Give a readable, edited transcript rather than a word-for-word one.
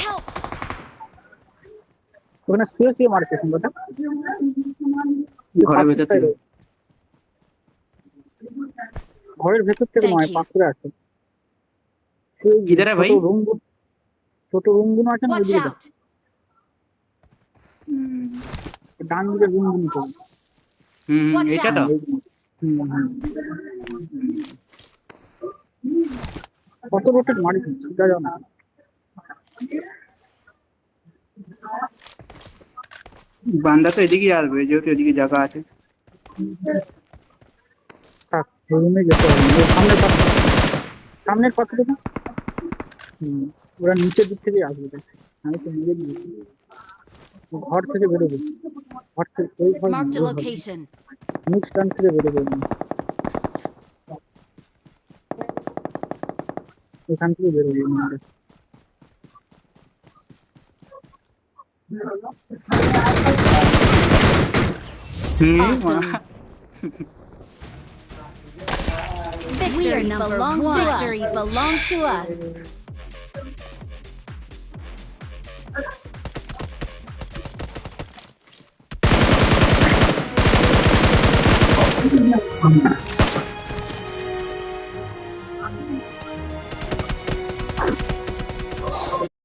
Help! ওখানে শুয়ে শুয়ে মারছে সুন্দরটা। ঘরের ভেতর থেকে। ঘরের ভেতর থেকে Thank নয়, you. পাথরে আছে। সেই কিধার है भाई? ছোট রুমগুলো আছে না Watch ওইদিকে out! ডান দিকে রুমগুলো তো। Watch এটা out! তো কত রোটেট মারিস সেটা জানো না। বান্দা তো এদিকেই আসবে যেহেতু এদিকে জায়গা আছে। থাক রুমে যেতে হবে না। ওই সামনের পাথরে না। ওরা নিচের দিক থেকে আসবে দেখ। আমি তো নিজে দিয়েছি ঘর থেকে বেরোবে। ঘর থেকে ওই ঘর Marked a location. মুখ স্টান থেকে বেরোবে এখান থেকে বেরোবে Awesome. Victory belongs to us.